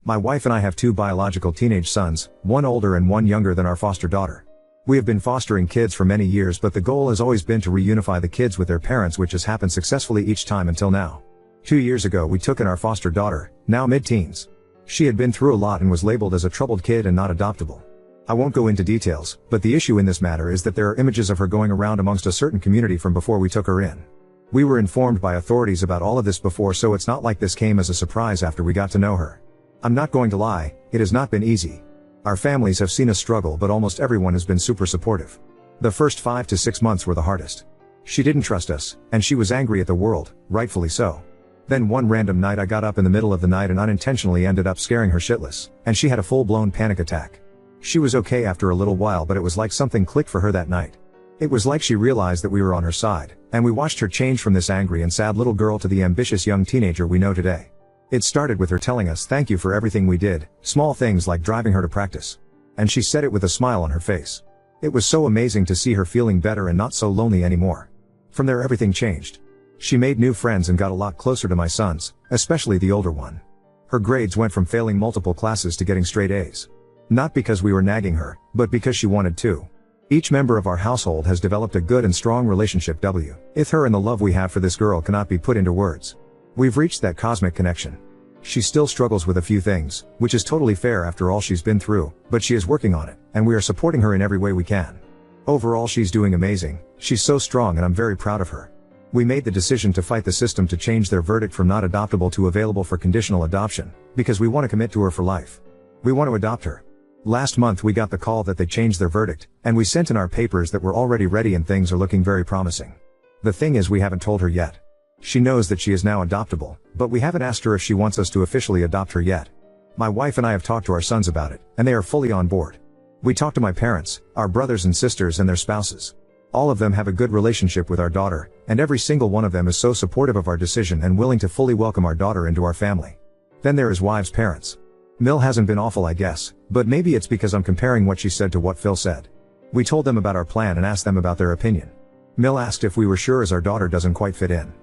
My wife and I have two biological teenage sons, one older and one younger than our foster daughter. We have been fostering kids for many years, but the goal has always been to reunify the kids with their parents, which has happened successfully each time until now. 2 years ago we took in our foster daughter, now mid-teens. She had been through a lot and was labeled as a troubled kid and not adoptable. I won't go into details, but the issue in this matter is that there are images of her going around amongst a certain community from before we took her in. We were informed by authorities about all of this before, so it's not like this came as a surprise after we got to know her. I'm not going to lie, it has not been easy. Our families have seen us struggle, but almost everyone has been super supportive. The first 5 to 6 months were the hardest. She didn't trust us, and she was angry at the world, rightfully so. Then one random night I got up in the middle of the night and unintentionally ended up scaring her shitless, and she had a full-blown panic attack. She was okay after a little while, but it was like something clicked for her that night. It was like she realized that we were on her side, and we watched her change from this angry and sad little girl to the ambitious young teenager we know today. It started with her telling us thank you for everything we did, small things like driving her to practice. And she said it with a smile on her face. It was so amazing to see her feeling better and not so lonely anymore. From there everything changed. She made new friends and got a lot closer to my sons, especially the older one. Her grades went from failing multiple classes to getting straight A's. Not because we were nagging her, but because she wanted to. Each member of our household has developed a good and strong relationship with her, and the love we have for this girl cannot be put into words. We've reached that cosmic connection. She still struggles with a few things, which is totally fair after all she's been through, but she is working on it, and we are supporting her in every way we can. Overall she's doing amazing, she's so strong and I'm very proud of her. We made the decision to fight the system to change their verdict from not adoptable to available for conditional adoption, because we want to commit to her for life. We want to adopt her. Last month we got the call that they changed their verdict, and we sent in our papers that were already ready and things are looking very promising. The thing is, we haven't told her yet. She knows that she is now adoptable, but we haven't asked her if she wants us to officially adopt her yet. My wife and I have talked to our sons about it, and they are fully on board. We talked to my parents, our brothers and sisters and their spouses. All of them have a good relationship with our daughter, and every single one of them is so supportive of our decision and willing to fully welcome our daughter into our family. Then there is Wife's parents. Mill hasn't been awful, I guess, but maybe it's because I'm comparing what she said to what Phil said. We told them about our plan and asked them about their opinion. Mill asked if we were sure as our daughter doesn't quite fit in.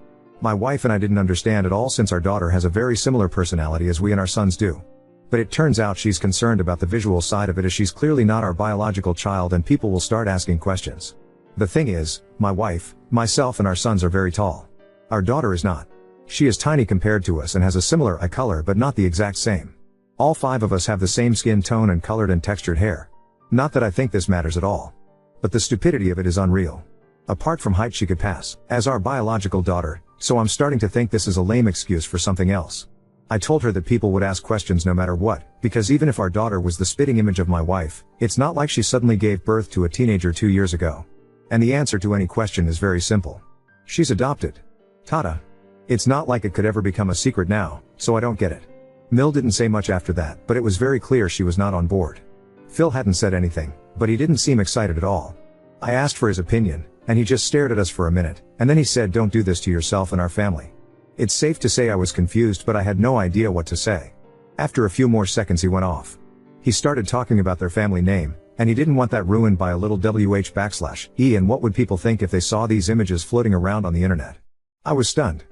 My wife and I didn't understand at all, since our daughter has a very similar personality as we and our sons do. But it turns out she's concerned about the visual side of it, as she's clearly not our biological child and people will start asking questions. The thing is, my wife, myself and our sons are very tall. Our daughter is not. She is tiny compared to us and has a similar eye color but not the exact same. All 5 of us have the same skin tone and colored and textured hair. Not that I think this matters at all. But the stupidity of it is unreal. Apart from height she could pass as our biological daughter, so I'm starting to think this is a lame excuse for something else. I told her that people would ask questions no matter what, because even if our daughter was the spitting image of my wife, it's not like she suddenly gave birth to a teenager 2 years ago. And the answer to any question is very simple. She's adopted. Tada. It's not like it could ever become a secret now, so I don't get it. Mill didn't say much after that, but it was very clear she was not on board. Phil hadn't said anything, but he didn't seem excited at all. I asked for his opinion, and he just stared at us for a minute, and then he said, "Don't do this to yourself and our family." It's safe to say I was confused, but I had no idea what to say. After a few more seconds he went off. He started talking about their family name, and he didn't want that ruined by a little WH/E, and what would people think if they saw these images floating around on the internet. I was stunned.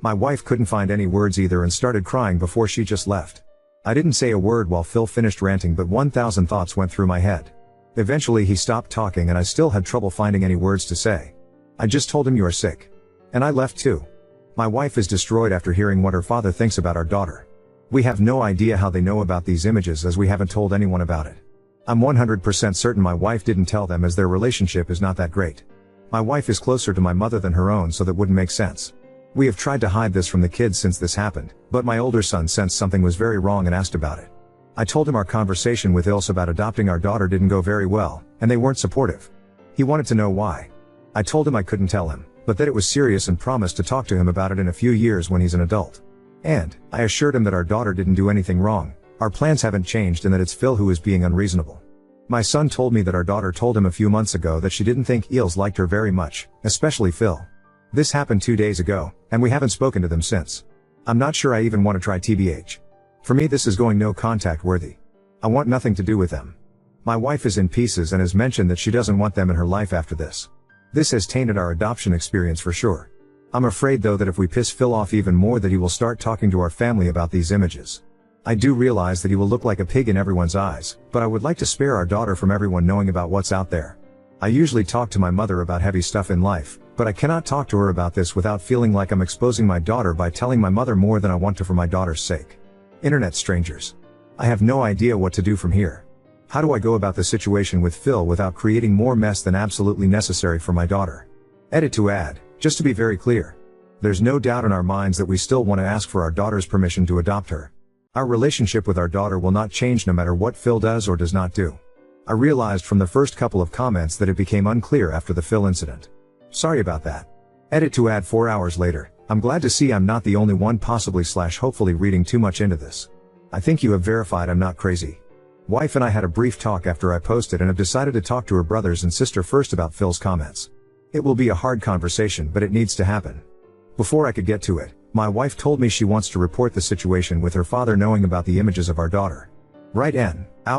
My wife couldn't find any words either and started crying before she just left. I didn't say a word while Phil finished ranting, but 1,000 thoughts went through my head. Eventually he stopped talking and I still had trouble finding any words to say. I just told him, "You are sick." And I left too. My wife is destroyed after hearing what her father thinks about our daughter. We have no idea how they know about these images, as we haven't told anyone about it. I'm 100% certain my wife didn't tell them, as their relationship is not that great. My wife is closer to my mother than her own, so that wouldn't make sense. We have tried to hide this from the kids since this happened, but my older son sensed something was very wrong and asked about it. I told him our conversation with Ilse about adopting our daughter didn't go very well, and they weren't supportive. He wanted to know why. I told him I couldn't tell him, but that it was serious and promised to talk to him about it in a few years when he's an adult. And I assured him that our daughter didn't do anything wrong, our plans haven't changed, and that it's Phil who is being unreasonable. My son told me that our daughter told him a few months ago that she didn't think Ilse liked her very much, especially Phil. This happened 2 days ago, and we haven't spoken to them since. I'm not sure I even want to try TBH. For me this is going no contact worthy. I want nothing to do with them. My wife is in pieces and has mentioned that she doesn't want them in her life after this. This has tainted our adoption experience for sure. I'm afraid though that if we piss Phil off even more, that he will start talking to our family about these images. I do realize that he will look like a pig in everyone's eyes, but I would like to spare our daughter from everyone knowing about what's out there. I usually talk to my mother about heavy stuff in life, but I cannot talk to her about this without feeling like I'm exposing my daughter by telling my mother more than I want to for my daughter's sake. Internet strangers. I have no idea what to do from here. How do I go about the situation with Phil without creating more mess than absolutely necessary for my daughter? Edit to add, just to be very clear. There's no doubt in our minds that we still want to ask for our daughter's permission to adopt her. Our relationship with our daughter will not change no matter what Phil does or does not do. I realized from the first couple of comments that it became unclear after the Phil incident. Sorry about that. Edit to add 4 hours later, I'm glad to see I'm not the only one possibly/hopefully reading too much into this. I think you have verified I'm not crazy. Wife and I had a brief talk after I posted and have decided to talk to her brothers and sister first about Phil's comments. It will be a hard conversation, but it needs to happen. Before I could get to it, my wife told me she wants to report the situation with her father knowing about the images of our daughter. Right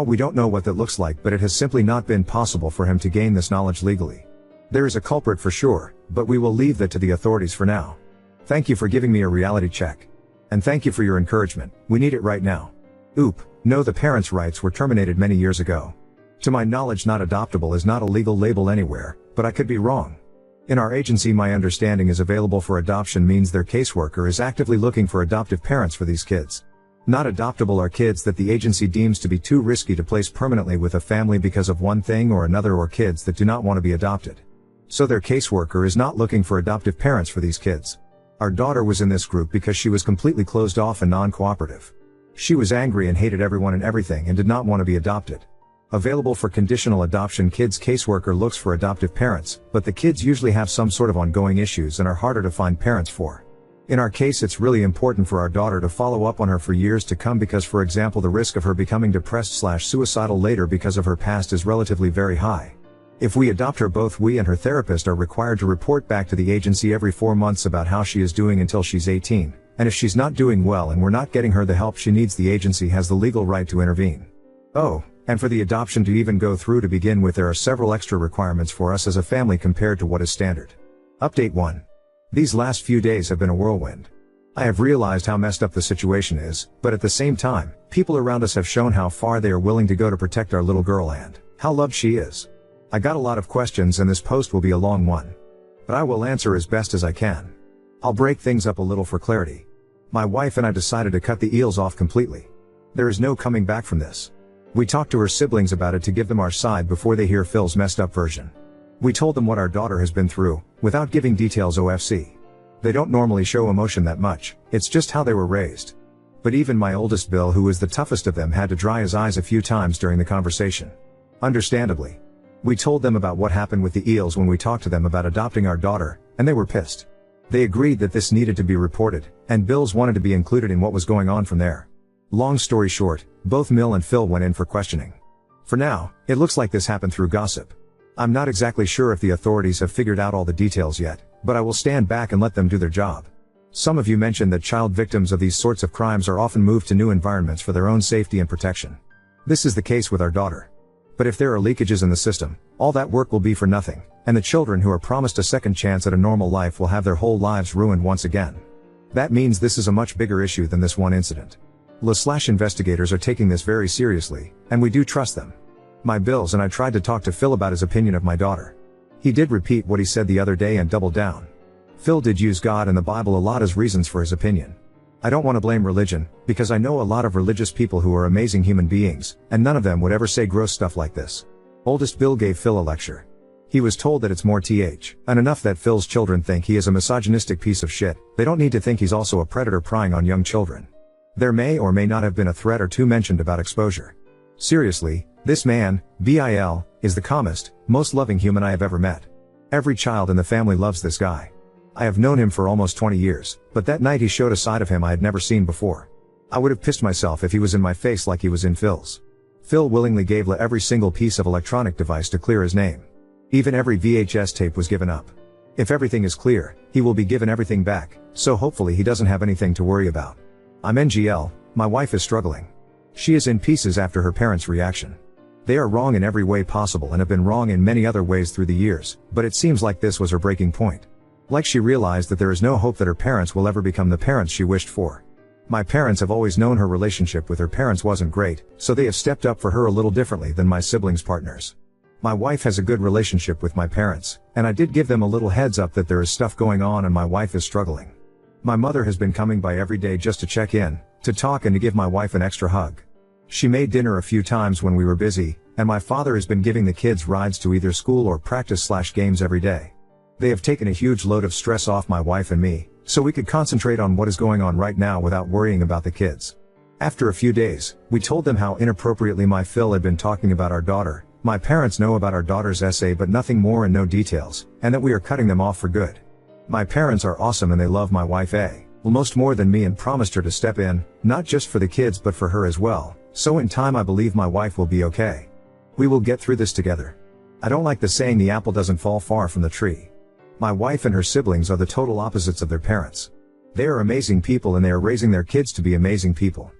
we don't know what that looks like, but it has simply not been possible for him to gain this knowledge legally. There is a culprit for sure, but we will leave that to the authorities for now. Thank you for giving me a reality check. And thank you for your encouragement, we need it right now. No, the parents' rights were terminated many years ago. To my knowledge, not adoptable is not a legal label anywhere, but I could be wrong. In our agency, my understanding is available for adoption means their caseworker is actively looking for adoptive parents for these kids. Not adoptable are kids that the agency deems to be too risky to place permanently with a family because of one thing or another, or kids that do not want to be adopted. So their caseworker is not looking for adoptive parents for these kids. Our daughter was in this group because she was completely closed off and non-cooperative. She was angry and hated everyone and everything and did not want to be adopted. Available for conditional adoption kids, caseworker looks for adoptive parents, but the kids usually have some sort of ongoing issues and are harder to find parents for. In our case, it's really important for our daughter to follow up on her for years to come because, for example, the risk of her becoming depressed/suicidal later because of her past is relatively very high. If we adopt her, both we and her therapist are required to report back to the agency every 4 months about how she is doing until she's 18, and if she's not doing well and we're not getting her the help she needs, the agency has the legal right to intervene. And for the adoption to even go through to begin with, there are several extra requirements for us as a family compared to what is standard. Update 1. These last few days have been a whirlwind. I have realized how messed up the situation is, but at the same time, people around us have shown how far they are willing to go to protect our little girl and how loved she is. I got a lot of questions and this post will be a long one. But I will answer as best as I can. I'll break things up a little for clarity. My wife and I decided to cut the eels off completely. There is no coming back from this. We talked to her siblings about it to give them our side before they hear Phil's messed up version. We told them what our daughter has been through, without giving details. OFC. They don't normally show emotion that much, it's just how they were raised. But even my oldest Bill, who is the toughest of them, had to dry his eyes a few times during the conversation. Understandably. We told them about what happened with the eels when we talked to them about adopting our daughter, and they were pissed. They agreed that this needed to be reported, and Bill's wanted to be included in what was going on from there. Long story short, both Mill and Phil went in for questioning. For now, it looks like this happened through gossip. I'm not exactly sure if the authorities have figured out all the details yet, but I will stand back and let them do their job. Some of you mentioned that child victims of these sorts of crimes are often moved to new environments for their own safety and protection. This is the case with our daughter. But if there are leakages in the system, all that work will be for nothing, and the children who are promised a second chance at a normal life will have their whole lives ruined once again. That means this is a much bigger issue than this one incident. Investigators are taking this very seriously, and we do trust them. My Bills and I tried to talk to Phil about his opinion of my daughter. He did repeat what he said the other day and doubled down. Phil did use God and the Bible a lot as reasons for his opinion. I don't want to blame religion, because I know a lot of religious people who are amazing human beings, and none of them would ever say gross stuff like this. Oldest Bill gave Phil a lecture. He was told that it's more and enough that Phil's children think he is a misogynistic piece of shit. They don't need to think he's also a predator prying on young children. There may or may not have been a threat or two mentioned about exposure. Seriously, this man, Bill, is the calmest, most loving human I have ever met. Every child in the family loves this guy. I have known him for almost 20 years, but that night he showed a side of him I had never seen before. I would have pissed myself if he was in my face like he was in Phil's. Phil willingly gave every single piece of electronic device to clear his name. Even every VHS tape was given up. If everything is clear, he will be given everything back, so hopefully he doesn't have anything to worry about. I'm NGL, my wife is struggling. She is in pieces after her parents' reaction. They are wrong in every way possible and have been wrong in many other ways through the years, but it seems like this was her breaking point. Like she realized that there is no hope that her parents will ever become the parents she wished for. My parents have always known her relationship with her parents wasn't great, so they have stepped up for her a little differently than my siblings' partners. My wife has a good relationship with my parents, and I did give them a little heads up that there is stuff going on and my wife is struggling. My mother has been coming by every day just to check in, to talk and to give my wife an extra hug. She made dinner a few times when we were busy, and my father has been giving the kids rides to either school or practice/games every day. They have taken a huge load of stress off my wife and me, so we could concentrate on what is going on right now without worrying about the kids. After a few days, we told them how inappropriately my Phil had been talking about our daughter. My parents know about our daughter's essay but nothing more and no details, and that we are cutting them off for good. My parents are awesome and they love my wife most more than me and promised her to step in, not just for the kids but for her as well, so in time I believe my wife will be okay. We will get through this together. I don't like the saying the apple doesn't fall far from the tree. My wife and her siblings are the total opposites of their parents. They are amazing people and they are raising their kids to be amazing people.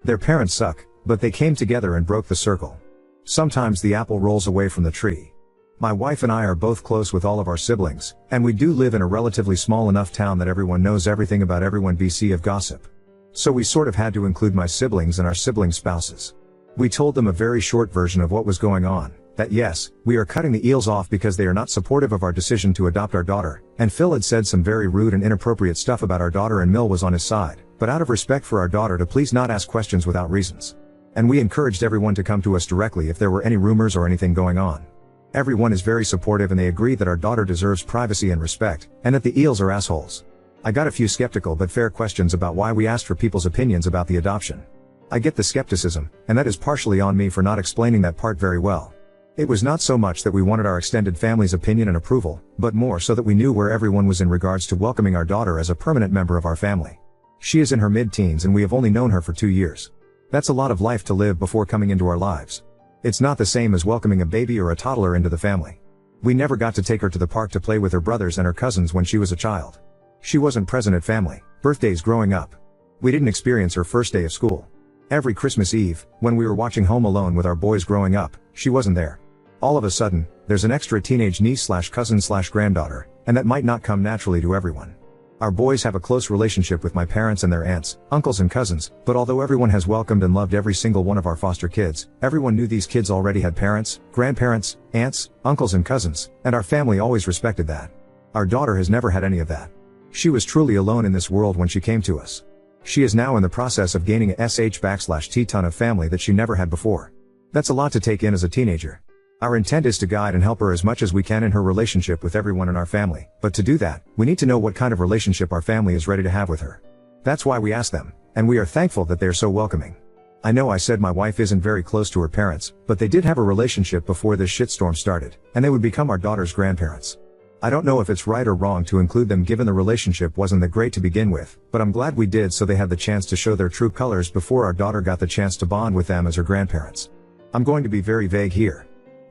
Their parents suck, but they came together and broke the circle. Sometimes the apple rolls away from the tree. My wife and I are both close with all of our siblings, and we do live in a relatively small enough town that everyone knows everything about everyone BC of gossip. So we sort of had to include my siblings and our siblings' spouses. We told them a very short version of what was going on, that yes, we are cutting the eels off because they are not supportive of our decision to adopt our daughter, and Phil had said some very rude and inappropriate stuff about our daughter and Mill was on his side, but out of respect for our daughter to please not ask questions without reasons. And we encouraged everyone to come to us directly if there were any rumors or anything going on. Everyone is very supportive and they agree that our daughter deserves privacy and respect, and that the eels are assholes. I got a few skeptical but fair questions about why we asked for people's opinions about the adoption. I get the skepticism, and that is partially on me for not explaining that part very well. It was not so much that we wanted our extended family's opinion and approval, but more so that we knew where everyone was in regards to welcoming our daughter as a permanent member of our family. She is in her mid-teens and we have only known her for 2 years. That's a lot of life to live before coming into our lives. It's not the same as welcoming a baby or a toddler into the family. We never got to take her to the park to play with her brothers and her cousins when she was a child. She wasn't present at family birthdays growing up. We didn't experience her first day of school. Every Christmas Eve, when we were watching Home Alone with our boys growing up, she wasn't there. All of a sudden, there's an extra teenage niece/cousin/granddaughter, and that might not come naturally to everyone. Our boys have a close relationship with my parents and their aunts, uncles and cousins, but although everyone has welcomed and loved every single one of our foster kids, everyone knew these kids already had parents, grandparents, aunts, uncles and cousins, and our family always respected that. Our daughter has never had any of that. She was truly alone in this world when she came to us. She is now in the process of gaining a sh/t ton of family that she never had before. That's a lot to take in as a teenager. Our intent is to guide and help her as much as we can in her relationship with everyone in our family, but to do that, we need to know what kind of relationship our family is ready to have with her. That's why we asked them, and we are thankful that they are so welcoming. I know I said my wife isn't very close to her parents, but they did have a relationship before this shitstorm started, and they would become our daughter's grandparents. I don't know if it's right or wrong to include them given the relationship wasn't that great to begin with, but I'm glad we did so they had the chance to show their true colors before our daughter got the chance to bond with them as her grandparents. I'm going to be very vague here.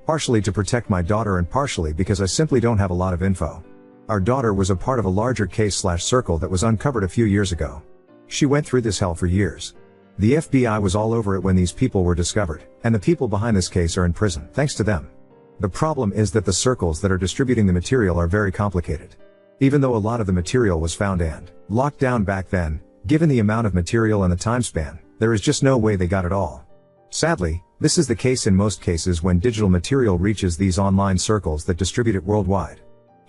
Partially to protect my daughter and partially because I simply don't have a lot of info. Our daughter was a part of a larger case/circle that was uncovered a few years ago. She went through this hell for years. The FBI was all over it when these people were discovered, and the people behind this case are in prison, thanks to them. The problem is that the circles that are distributing the material are very complicated. Even though a lot of the material was found and locked down back then, given the amount of material and the time span, there is just no way they got it all. Sadly, this is the case in most cases when digital material reaches these online circles that distribute it worldwide.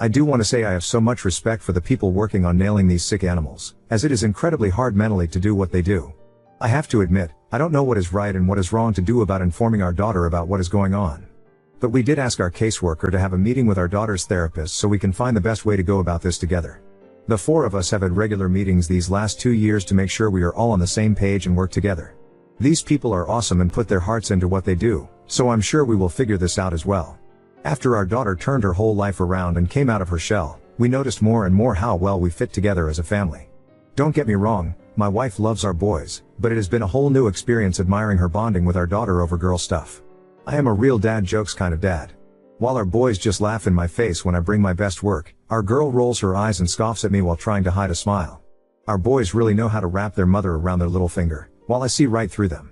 I do want to say I have so much respect for the people working on nailing these sick animals, as it is incredibly hard mentally to do what they do. I have to admit, I don't know what is right and what is wrong to do about informing our daughter about what is going on. But we did ask our caseworker to have a meeting with our daughter's therapist so we can find the best way to go about this together. The four of us have had regular meetings these last 2 years to make sure we are all on the same page and work together. These people are awesome and put their hearts into what they do, so I'm sure we will figure this out as well. After our daughter turned her whole life around and came out of her shell, we noticed more and more how well we fit together as a family. Don't get me wrong, my wife loves our boys, but it has been a whole new experience admiring her bonding with our daughter over girl stuff. I am a real dad jokes kind of dad. While our boys just laugh in my face when I bring my best work, our girl rolls her eyes and scoffs at me while trying to hide a smile. Our boys really know how to wrap their mother around their little finger, while I see right through them.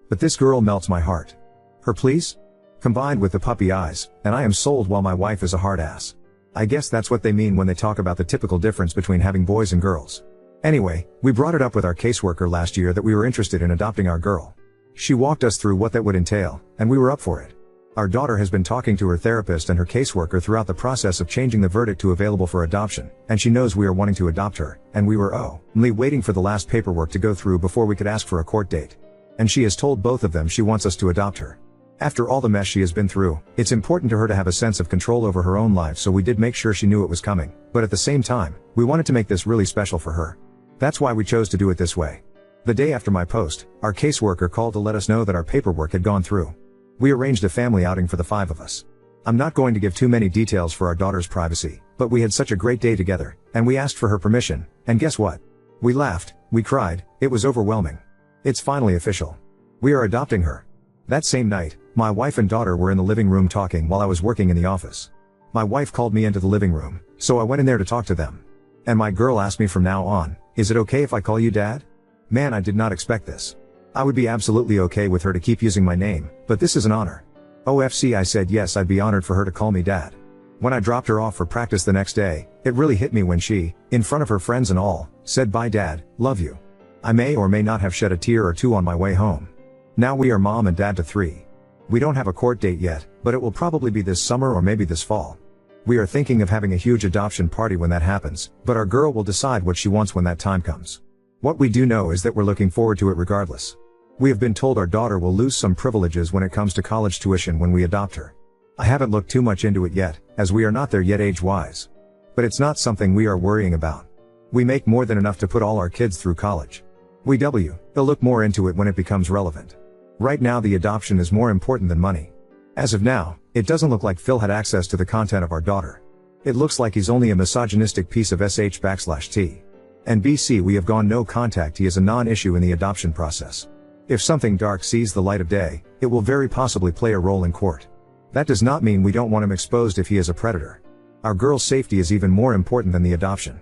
But this girl melts my heart. Her please? Combined with the puppy eyes, and I am sold while my wife is a hard ass. I guess that's what they mean when they talk about the typical difference between having boys and girls. Anyway, we brought it up with our caseworker last year that we were interested in adopting our girl. She walked us through what that would entail, and we were up for it. Our daughter has been talking to her therapist and her caseworker throughout the process of changing the verdict to available for adoption, and she knows we are wanting to adopt her, and we were only waiting for the last paperwork to go through before we could ask for a court date. And she has told both of them she wants us to adopt her. After all the mess she has been through, it's important to her to have a sense of control over her own life, so we did make sure she knew it was coming, but at the same time, we wanted to make this really special for her. That's why we chose to do it this way. The day after my post, our caseworker called to let us know that our paperwork had gone through. We arranged a family outing for the 5 of us. I'm not going to give too many details for our daughter's privacy, but we had such a great day together, and we asked for her permission, and guess what? We laughed, we cried, it was overwhelming. It's finally official. We are adopting her. That same night, my wife and daughter were in the living room talking while I was working in the office. My wife called me into the living room, so I went in there to talk to them. And my girl asked me from now on, "Is it okay if I call you Dad?" Man, I did not expect this. I would be absolutely okay with her to keep using my name, but this is an honor. OFC, I said yes, I'd be honored for her to call me Dad. When I dropped her off for practice the next day, it really hit me when she, in front of her friends and all, said, "Bye Dad, love you." I may or may not have shed a tear or two on my way home. Now we are mom and dad to 3. We don't have a court date yet, but it will probably be this summer or maybe this fall. We are thinking of having a huge adoption party when that happens, but our girl will decide what she wants when that time comes. What we do know is that we're looking forward to it regardless. We have been told our daughter will lose some privileges when it comes to college tuition when we adopt her. I haven't looked too much into it yet, as we are not there yet age-wise. But it's not something we are worrying about. We make more than enough to put all our kids through college. They'll look more into it when it becomes relevant. Right now the adoption is more important than money. As of now, it doesn't look like Phil had access to the content of our daughter. It looks like he's only a misogynistic piece of sh/t. And BC, we have gone no contact, he is a non-issue in the adoption process. If something dark sees the light of day, it will very possibly play a role in court. That does not mean we don't want him exposed if he is a predator. Our girl's safety is even more important than the adoption.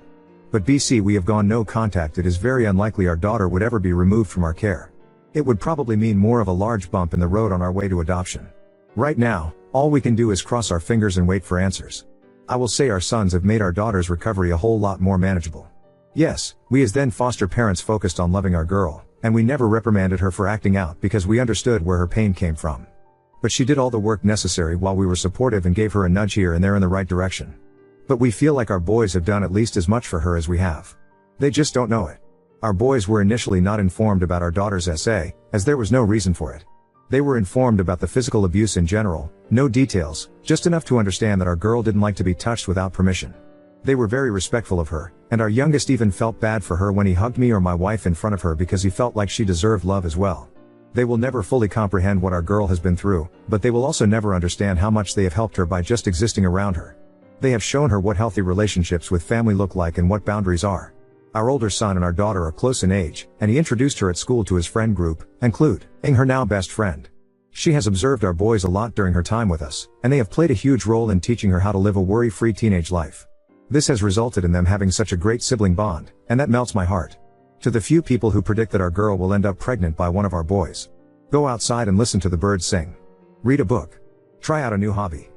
But BC, we have gone no contact, it is very unlikely our daughter would ever be removed from our care. It would probably mean more of a large bump in the road on our way to adoption. Right now, all we can do is cross our fingers and wait for answers. I will say our sons have made our daughter's recovery a whole lot more manageable. Yes, we as then foster parents focused on loving our girl, and we never reprimanded her for acting out because we understood where her pain came from. But she did all the work necessary while we were supportive and gave her a nudge here and there in the right direction. But we feel like our boys have done at least as much for her as we have. They just don't know it. Our boys were initially not informed about our daughter's SA, as there was no reason for it. They were informed about the physical abuse in general, no details, just enough to understand that our girl didn't like to be touched without permission. They were very respectful of her, and our youngest even felt bad for her when he hugged me or my wife in front of her because he felt like she deserved love as well. They will never fully comprehend what our girl has been through, but they will also never understand how much they have helped her by just existing around her. They have shown her what healthy relationships with family look like and what boundaries are. Our older son and our daughter are close in age, and he introduced her at school to his friend group, including her now best friend. She has observed our boys a lot during her time with us, and they have played a huge role in teaching her how to live a worry-free teenage life. This has resulted in them having such a great sibling bond, and that melts my heart. To the few people who predict that our girl will end up pregnant by one of our boys, go outside and listen to the birds sing. Read a book. Try out a new hobby.